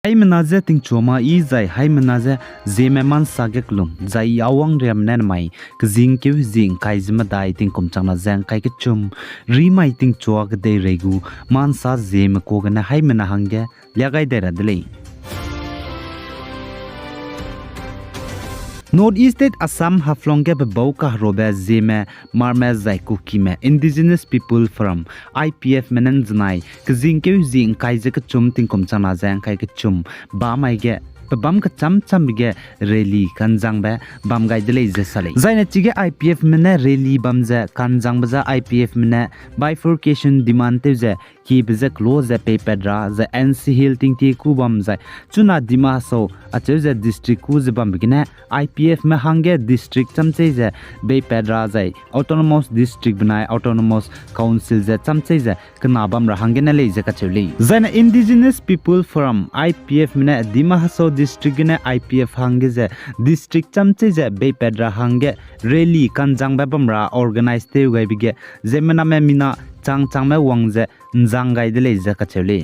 Hai menaze ting choma I zai hai menaze Zeme man sagek lum zai awang rem nen mai kzing keu zing kai zima dai ting kum changna zang kai ke chum ri mai ting chwa ke dei regu man sa Zeme ko gana hai mena hangge lyagai dera dele North East State Assam Haflong ke bau ka robe Zeme marme zai kuki me indigenous people from IPF menen znai kzing keu zing kai je ke chum ting kum changna zang kai ke chum ba mai ge bam ka cham ge rally kanjang ba bam gai dele je sale zaina chige IPF mena rally bam je kanjang ba IPF mena bifurcation demand te je ki bze close pe pedra ze NC Hill ting ti ku bam zai chuna dima so ache je district ku je bam bigina IPF me hange district chamche je be pedra zai autonomous district banai autonomous council je chamche je kana bam ra hange na le je ka chuli zaina indigenous people from IPF mena dima so district ne IPF hange je district chamche je be pedra hange rally kanjang ba bam ra organize te gai bige zemena me mina chang me wangje njang gai dele je ka chele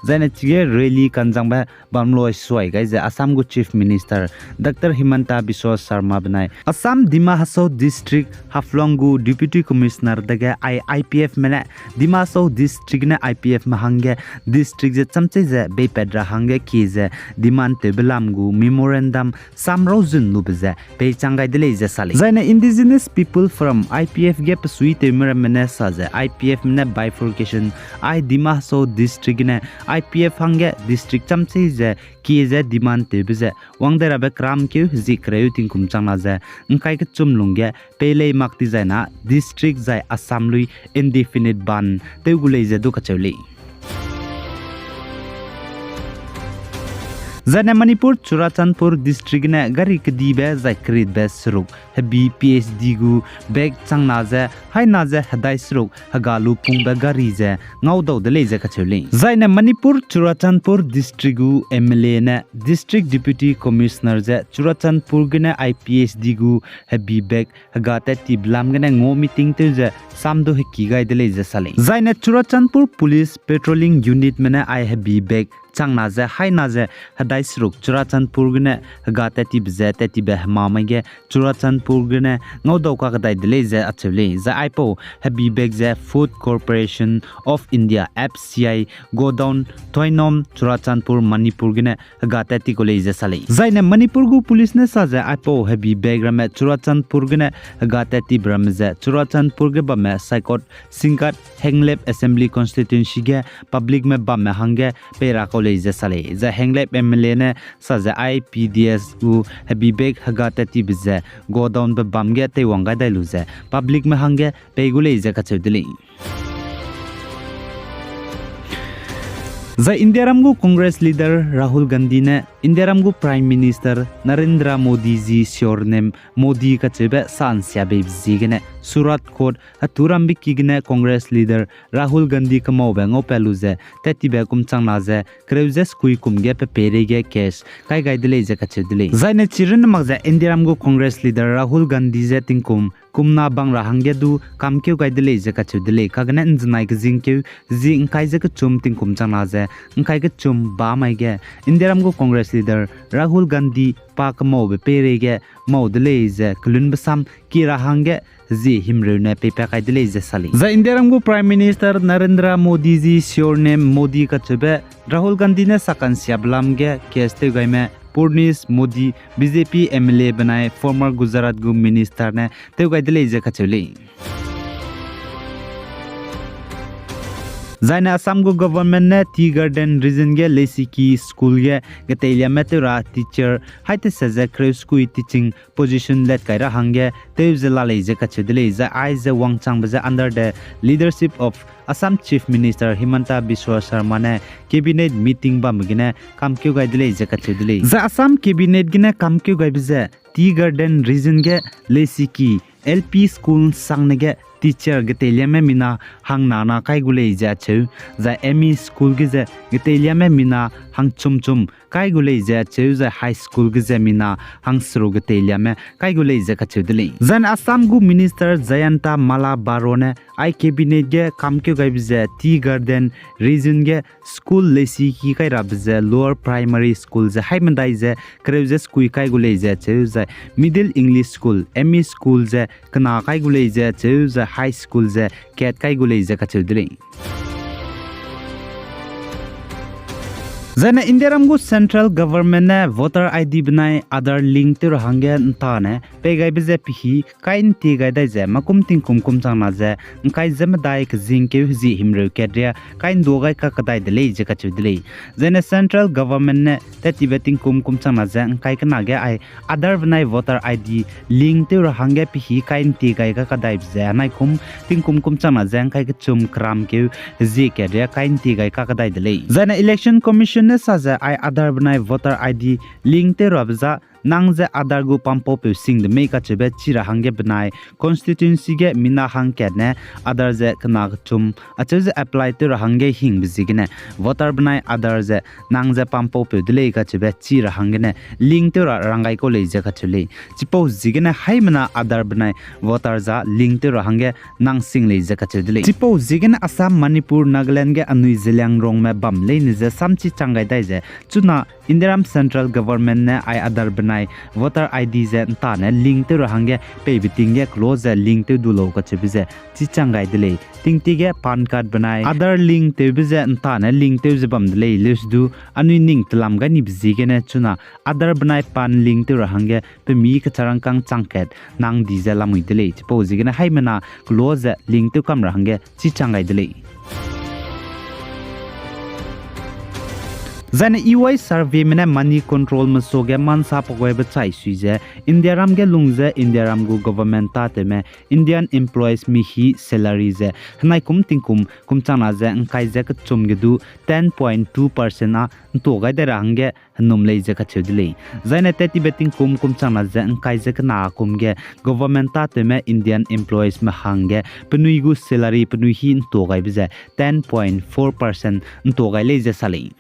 zaina chige rally kanjang ba bamlo swai gai je Assam gu chief minister Dr Himanta Biswa Sharma banai Assam Dima Hasau district Haflong gu deputy commissioner daga IPF mena Dima Hasau district ne IPF mahange district je chamche je be pedra hange ki je demand te belam gu memorandum samro jun nu bje pe changai dele je sale zaina indigenous people from IPF ge psui te mena sa je IPF ne bifurcation I Dima Hasau district ne IPF hange district chamche je ki je demand te bje wangdera be kram ke zikreu ting kum changna je ngkai ke chumlungge pele makti zaina district zai Assam lui indefinite ban te gulei je du ka chawli Zane Manipur Churachandpur district ne gari kdi be zakrit be sruk habi PhD gu beg changna je haina je hadai sruk hagalu pung be gari je ngau de le je kachuli Zaine Manipur Churachandpur district gu MLA ne district deputy commissioner je Churachandpur gu ne IPhD gu habi beg hagate tiblam ne ngo meeting te je samdo heki gai de le je sale Zaine Churachandpur police patrolling unit mena I habi beg changna je haina je hadai sruk Churachandpur gune gata ti bze te ti be mamage Churachandpur gune ngodau ka dai dele je achule za ipo habi beg je food corporation of India FCI go down toinom Churachandpur Manipur gune gata ti ko le je sale zaine Manipur gu police ne sa je ipo habi beg rame Churachandpur gune gata ti bramje Churachandpur ge bame saikot singkat henglep assembly constituency ge public me bame hange pera je sale za henglep MLA ne sa za IPDS u habibek hagata ti bze go down be bamge te wanga dailu je public me hange pegule je ka chedili za Indiaram gu Congress leader Rahul Gandhi ne Indiaram gu Prime Minister Narendra Modi ji surname Modi ka chebe san sya be zigene Surat Court Haturam bikigene Congress leader Rahul Gandhi ka mo bengo peluze teti be kum changna je kreujes kui kumge pe perege case kai gai dile je ka chedile zaine chirin magza Indiaram gu Congress leader Rahul Gandhi je tingkum kumna bang rahangge du kamkeu gai dile je ka chedile kagna injnai ka jingkeu jing kai je ka chum tingkum changna je ngkai ka chum ba mai ge Indiaram gu Congress leader Rahul Gandhi pa ka mo be perege mo dile je klun basam ki rahangge ji himrune pepa kai dile je sali za Indiaram gu Prime Minister Narendra Modi ji surname Modi ka chebe Rahul Gandhi ne sakan syablam ge keste gaime Purnis Modi BJP MLA बनाए former Gujarat gu minister ne te gai dile je kachuli Zaina Assam gu government ne Tea Garden region ge Lesiki school ge getelia metura teacher haite saja crew school teaching position let kaira hange te zela le je kachudile za aize wangchang baza under the leadership of Assam Chief Minister Himanta Biswa Sharma ne cabinet meeting ba mugine kamkeu gai dile je kachudile za Assam cabinet gine kamkeu gai bize Tea Garden region ge Lesiki LP school sangne ge teacher gatelia me mina hang nana kai gule ja chu za ME school ge je gatelia me mina hang chum chum kai gule ja chu za high school ge je mina hang sro gatelia me kai gule ja ka chu dili zan Assam gu minister Jayanta Mala Barone I cabinet ge kamkyo gai bje tea garden region ge school lesi ki kai rab je lower primary school je haimandai je kreuze skui kai gule je chu za middle English school ME school je kana kai gule je chu za high school je ket kai gule je ka chu dili Zana Indiaram gu central government ne voter ID banai other link te rahange nta ne pe gai bje pihi kain ti gai dai je makum ting kum kum chang na je kai zem dai k jing ke ji himre ke dia kain do gai ka kadai de le je ka chu de le zana central government ne te tibeting kum kum chang na je kai ka na ge ai other banai voter ID link te rahange pihi kain ti gai ka kadai je nai kum ting kum kum chang na je kai ka chum kram ke ji ke dia kain ti gai ka kadai de le zana election commission Saza I other banai voter ID link te rabza nangze other gu pampo pe sing de make a chebe chira hange banai constituency ge mina hang ke ne other ze kana chum achze apply te hange hing bizigine voter banai other ze nangze pampo pe dile ka chebe chira hange ne link te rangai ko le je ka chule chipo zigine haimana other banai voter za link te hange nang sing le je ka chule chipo zigine Assam Manipur Nagaland ge anui zelang rong me bam le ni je samchi changai dai je chuna Indiaram central government ne I other banai voter ID ze ta ne link te hange pe biting ge close link te dulo ka chebize chi changai dile tingti ge pan card banai other link te bize ta ne link te zebam dile list du anui ning tlam ga ni bzi ge ne chuna other banai pan link te hange pe mi ka charang kang changket nang di ze lamui dile chipo ji ge ne haimana close link te kam hange chi changai dile Zana EY survey mena money control masoge mansa pogwe bachai suije Indiaram ge lungze Indiaram gu government ta te me Indian employees mi hi salary ze hnai kum tingkum kumchana ze angkai ze ka chumge du 10.2% a to ga de range hnum lei ze ka chudile zaina te tibeting kumchana ze angkai ze ka na kumge government ta te me Indian employees ma hange pnui gu salary pnui hi to ga bize 10.4% to ga lei ze salai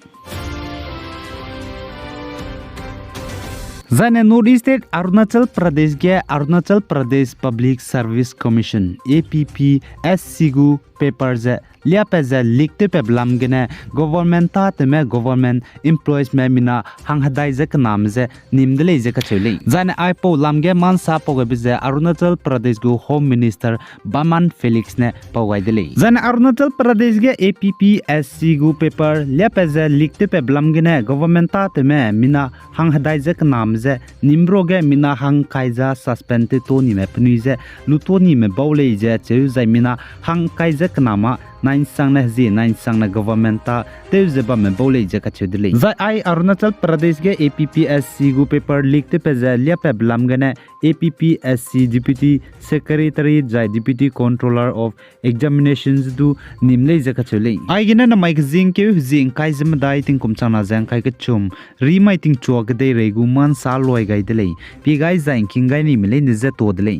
Zane Northeast State Arunachal Pradesh ge Arunachal Pradesh Public Service Commission APPSC gu paper ze liape ze likte pe blam gene government ta te me government employees me mina hang hadai ze knam ze nimdele ze ka chele zane ai po lam ge man sa po ge ze Arunachal Pradesh gu home minister Baman Felix ne po gai dele zane Arunachal Pradesh ge APPSC gu paper liape ze likte pe blam gene government ta te me mina hang hadai ze knam ze nimro ge mina hang kaiza suspend to ni me pni ze luto ni me bawle je che zai mina hang kaiza knama nine sang na zi nine sang na government ta te zeba me bole je ka chudile za ai Arunachal Pradesh ge APPSC gu paper leak te pe za lia pe blam gane APPSC deputy secretary jai deputy controller of examinations du nimle je ka chule ai gina na mai jing ke jing kai zim dai ting kum chana jang kai ke chum ri mai ting chok de re gu man sa loi gai dele pi gai zain king gai ni mile ni ze to dele